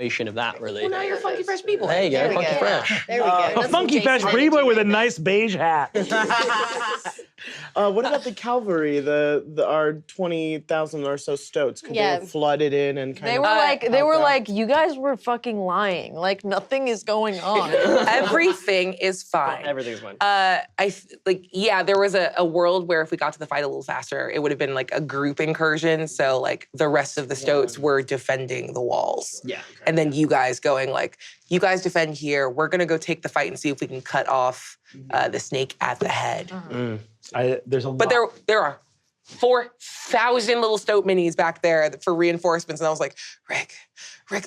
of that, really. Well, now you're funky fresh people. There you go, funky fresh. There we go. A funky fresh boy with a nice beige hat. What about the cavalry? Our 20,000 or so stoats. Could they have flooded in and kind of? They were like, you guys were fucking lying. Like nothing is going on. Everything is fine. Everything's fine. There was a world where if we got to the fight a little faster, it would have been like a group incursion. So like the rest of the stoats were defending the walls. Yeah. And then you guys going like, you guys defend here. We're gonna go take the fight and see if we can cut off the snake at the head. There's a lot. But there are 4,000 little stoat minis back there for reinforcements. And I was like, Rick,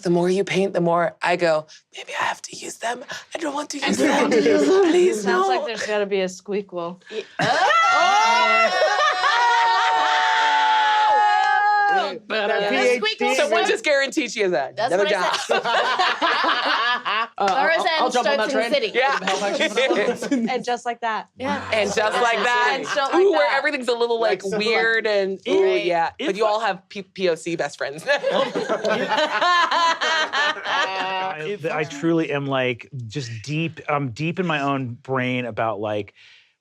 the more you paint, the more I go, maybe I have to use them. I don't want to use them. Please, Sounds like there's gotta be a squeakquel. Someone just guaranteed she has that. That's Another what job. I said. I'll jump on that Stoats in the train. city. Yeah. And just like that. Yeah. And just like that. And so like Ooh, where that. everything's a little like weird and yeah. But you all have POC best friends. I truly am like just deep in my own brain about like,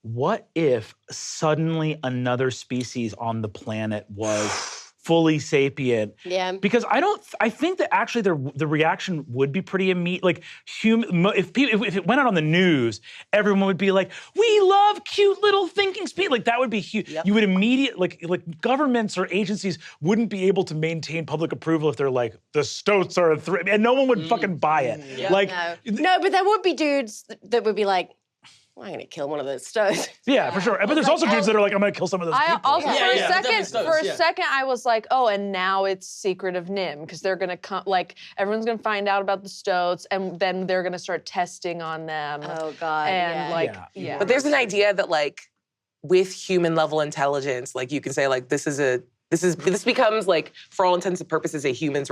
what if suddenly another species on the planet was fully sapient? Yeah. Because I think that actually the reaction would be pretty immediate. Like if it went out on the news, everyone would be like, "We love cute little thinking species." Like that would be huge. Yep. You would immediately like governments or agencies wouldn't be able to maintain public approval if they're like, the stoats are a threat, and no one would fucking buy it. Yeah. Like no, but there would be dudes that would be like, well, I'm gonna kill one of those stoats. Yeah, for sure. But there's also dudes that are like, I'm gonna kill some of those people. Also, definitely for a stoats, second, I was like, oh, and now it's Secret of Nim, because they're gonna come, like, everyone's gonna find out about the stoats, and then they're gonna start testing on them. Oh God. And yeah. But there's an idea that like with human level intelligence, like you can say like this becomes like for all intents and purposes a human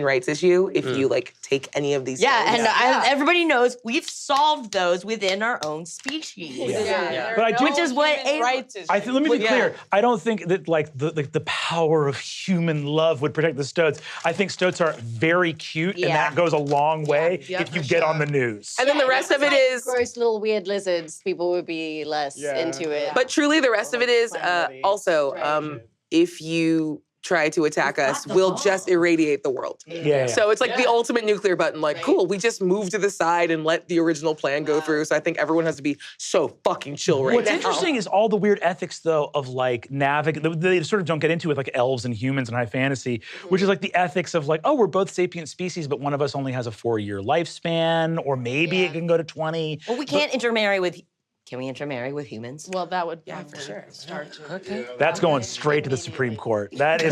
rights issue if you like take any of these Yeah, stoats. and everybody knows we've solved those within our own species. But I do, Which is what rights let me be clear. I don't think that like the power of human love would protect the stoats. I think stoats are very cute, and that goes a long way if you get on the news. And then the rest of it is gross little weird lizards. People would be less into it. But truly the rest of it is also if you try to attack us, we'll just irradiate the world. Yeah. So it's like the ultimate nuclear button, like, cool, we just move to the side and let the original plan go through. So I think everyone has to be so fucking chill right now. What's interesting is all the weird ethics, though, of like they sort of don't get into with like elves and humans and high fantasy, which is like the ethics of like, oh, we're both sapient species, but one of us only has a 4-year lifespan, or maybe it can go to 20. Well, we can't intermarry with. Can we intermarry with humans? Well, that would for sure. start to. Okay. That's going straight to the Supreme Court. That is.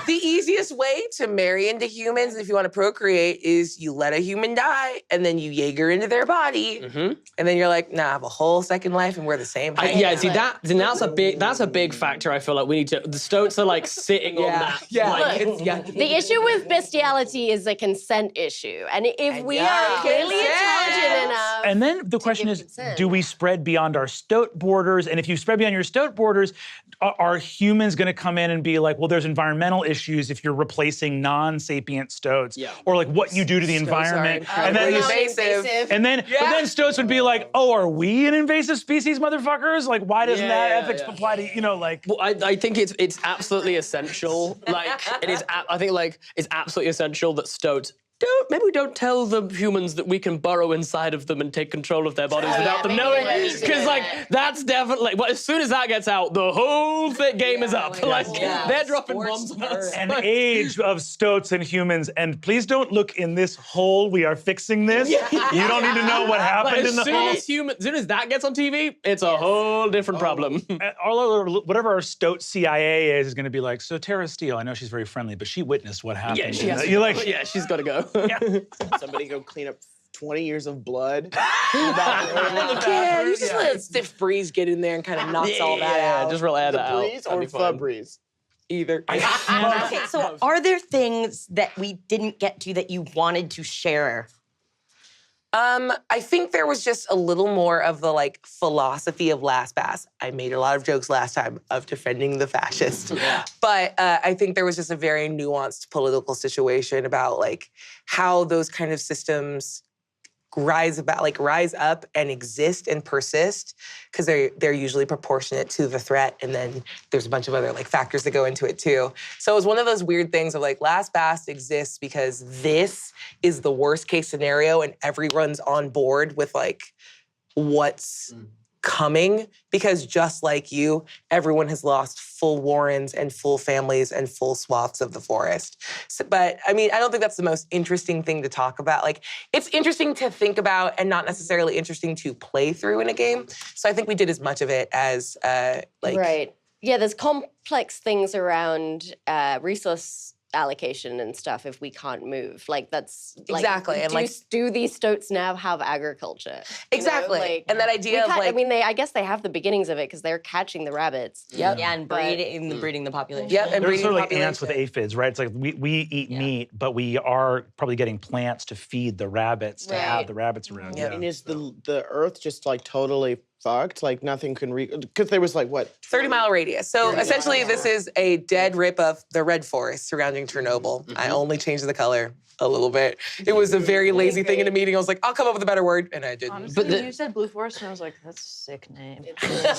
The easiest way to marry into humans, if you want to procreate, is you let a human die, and then you Jaeger into their body, and then you're like, nah, I have a whole second life, and we're the same height. See that's a big factor. I feel like we need to. The stoats are like sitting on that. The issue with bestiality is a consent issue, and if we are clearly intelligent enough, And then the question is, do we spread beyond our stoat borders? And if you spread beyond your stoat borders, are humans going to come in and be like, well, there's environmental issues if you're replacing non-sapient stoats, or like what you do to the environment, and then invasive. And then, but then stoats would be like, oh, are we an invasive species, motherfuckers? Like, why doesn't that ethics apply to, like? Well, I think it's absolutely essential. Like, it is. I think like it's absolutely essential that stoats. Maybe we don't tell the humans that we can burrow inside of them and take control of their bodies without them knowing. Because, like, that's definitely, well, as soon as that gets out, the whole game is up. Like, they're dropping bombs on us. An age of stoats and humans, and please don't look in this hole. We are fixing this. You don't need to know what happened in the hole. As soon as that gets on TV, it's a whole different problem. Whatever our stoat CIA is going to be like, so Tara Steele, I know she's very friendly, but she witnessed what happened. Yeah, she has You're like, yeah, she's got to go. Somebody go clean up 20 years of blood. Yeah, you just let a stiff breeze get in there and kind of knocks all that out. Just real air that out. Breeze or Febreze? Either. Okay, so are there things that we didn't get to that you wanted to share? I think there was just a little more of the like philosophy of last pass. I made a lot of jokes last time of defending the fascist, but I think there was just a very nuanced political situation about like how those kind of systems rise up and exist and persist because they're usually proportionate to the threat, and then there's a bunch of other like factors that go into it too. So it was one of those weird things of like LastPass exists because this is the worst case scenario and everyone's on board with like what's coming, because just like you, everyone has lost full warrens and full families and full swaths of the forest. So, but I mean, I don't think that's the most interesting thing to talk about. Like, it's interesting to think about and not necessarily interesting to play through in a game. So I think we did as much of it as Right. Yeah, there's complex things around resource allocation and stuff if we can't move. Like that's exactly. Like, and like, do these stoats now have agriculture? Exactly. You know, like, and that idea of like, I mean, I guess they have the beginnings of it because they're catching the rabbits. Yep. Yeah, and breeding the population. Yep, and They're breeding sort of like population. ants with aphids, right? It's like we eat meat, but we are probably getting plants to feed the rabbits, to have the rabbits around. Yep. Yeah. And is the Earth just like totally fucked? Like nothing can because there was like what? 30-mile radius. So essentially, this is a dead rip of the red forest surrounding Chernobyl. I only changed the color a little bit. It was a very lazy thing in a meeting. I was like, I'll come up with a better word, and I didn't. Honestly, you said Blue Forest, and I was like, that's a sick name.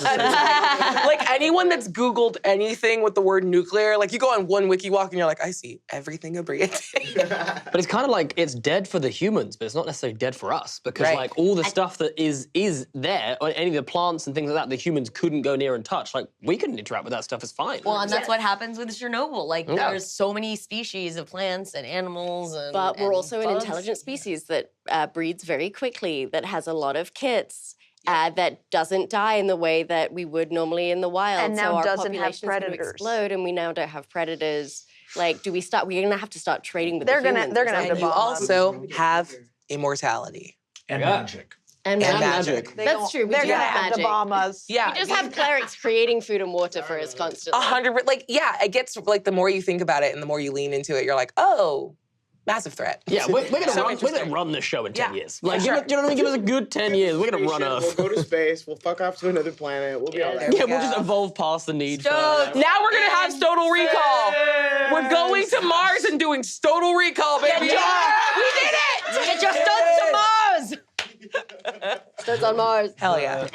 Like anyone that's Googled anything with the word nuclear, like you go on one wiki walk and you're like, I see everything Aabria did. But it's kind of like it's dead for the humans, but it's not necessarily dead for us because Right. like all the stuff that is there, or any of the plants and things like that, the humans couldn't go near and touch. Like we couldn't interact with that stuff. It's fine. Well, and that's what happens with Chernobyl. Like, Yeah. there's so many species of plants and animals and But we're and also an bugs. intelligent species that breeds very quickly, that has a lot of kits, that doesn't die in the way that we would normally in the wild. And now so our doesn't have population's gonna predators. explode, and we now don't have predators. Like, do we start? We're gonna have to start trading with They're the gonna humans. have And to you bomb us. also have immortality. And Yeah. magic. and and magic. They That's don't- true. We They're do gonna have have to magic. bomb us. Yeah. We just have clerics creating food and water for us constantly. 100, like, yeah, it gets, like, the more you think about it and the more you lean into it, you're like, oh, massive threat. Yeah, we're So gonna interesting. run this show in 10 Yeah, years. Like, for give sure. it, you know what I mean? Give us a good 10 years. We're gonna run We'll Earth. go to space. We'll fuck off to another planet. We'll be all right. There we Yeah, we'll just go. evolve past the need for. Now we're gonna have Stoatal Recall. We're going to Mars and doing Stoatal Recall, baby. Yeah. We did it! Get your stoats to Mars! Stoats on Mars. Hell yeah.